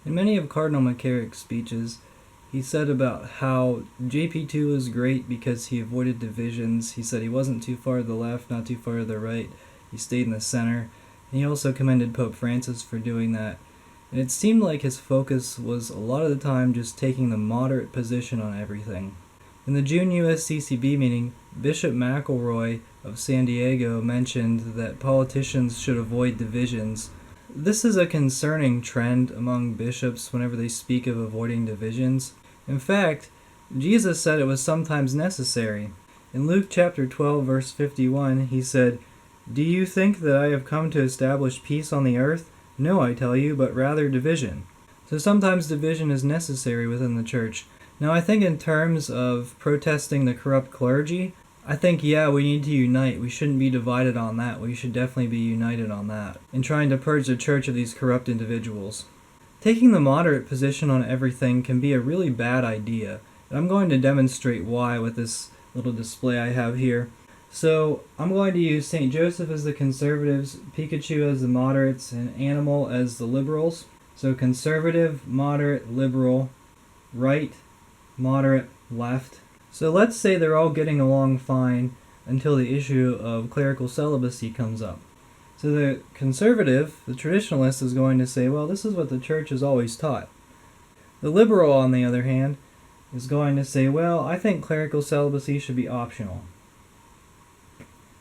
In many of Cardinal McCarrick's speeches, he said about how JP2 was great because he avoided divisions. He said he wasn't too far to the left, not too far to the right. He stayed in the center. And he also commended Pope Francis for doing that. And it seemed like his focus was a lot of the time just taking the moderate position on everything. In the June USCCB meeting, Bishop McElroy of San Diego mentioned that politicians should avoid divisions. This is a concerning trend among bishops whenever they speak of avoiding divisions. In fact, Jesus said it was sometimes necessary. In Luke chapter 12, verse 51, he said, "Do you think that I have come to establish peace on the earth? No, I tell you, but rather division." So sometimes division is necessary within the church. Now, I think in terms of protesting the corrupt clergy, I think, we need to unite. We shouldn't be divided on that. We should definitely be united on that, in trying to purge the church of these corrupt individuals. Taking the moderate position on everything can be a really bad idea, and I'm going to demonstrate why with this little display I have here. So, I'm going to use St. Joseph as the conservatives, Pikachu as the moderates, and Animal as the liberals. So conservative, moderate, liberal, right, moderate, left. So let's say they're all getting along fine until the issue of clerical celibacy comes up. So the conservative, the traditionalist, is going to say, well, this is what the church has always taught. The liberal, on the other hand, is going to say, well, I think clerical celibacy should be optional.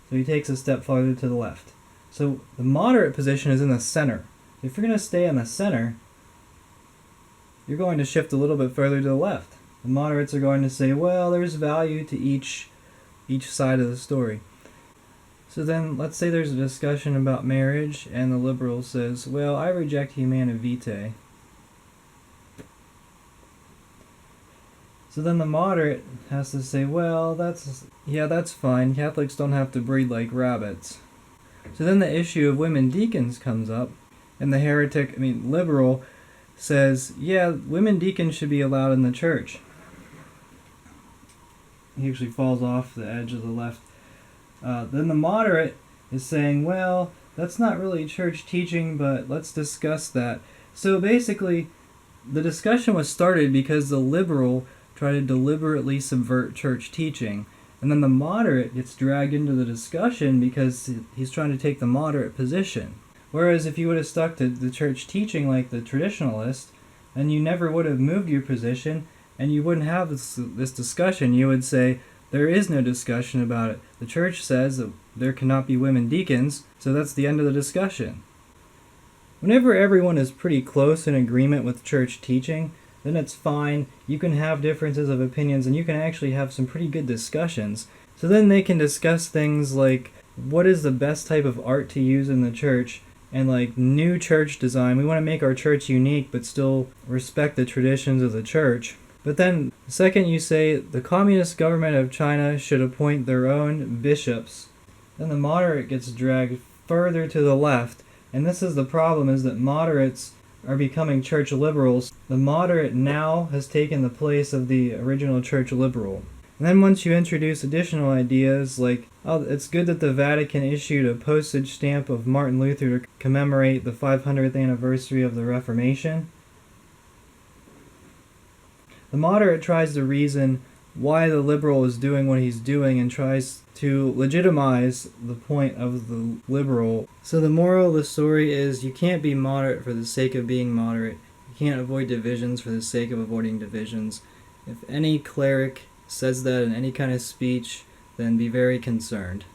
So he takes a step farther to the left. So the moderate position is in the center. If you're going to stay in the center, you're going to shift a little bit further to the left. The moderates are going to say, well, there's value to each side of the story. So then, let's say there's a discussion about marriage, and the liberal says, well, I reject humana vitae. So then the moderate has to say, well, that's fine. Catholics don't have to breed like rabbits. So then the issue of women deacons comes up, and the liberal says, yeah, women deacons should be allowed in the church. He actually falls off the edge of the left. Then the moderate is saying, well, that's not really church teaching, but let's discuss that. So basically, the discussion was started because the liberal tried to deliberately subvert church teaching. And then the moderate gets dragged into the discussion because he's trying to take the moderate position. Whereas if you would have stuck to the church teaching like the traditionalist, then you never would have moved your position, and you wouldn't have this discussion. You would say, there is no discussion about it. The church says that there cannot be women deacons, so that's the end of the discussion. Whenever everyone is pretty close in agreement with church teaching, then it's fine. You can have differences of opinions, and you can actually have some pretty good discussions. So then they can discuss things like, what is the best type of art to use in the church, and like new church design. We want to make our church unique, but still respect the traditions of the church. But then, the second you say the Communist government of China should appoint their own bishops, then the moderate gets dragged further to the left. And this is the problem, is that moderates are becoming church liberals. The moderate now has taken the place of the original church liberal. And then once you introduce additional ideas like, oh, it's good that the Vatican issued a postage stamp of Martin Luther to commemorate the 500th anniversary of the Reformation, the moderate tries to reason why the liberal is doing what he's doing and tries to legitimize the point of the liberal. So the moral of the story is you can't be moderate for the sake of being moderate. You can't avoid divisions for the sake of avoiding divisions. If any cleric says that in any kind of speech, then be very concerned.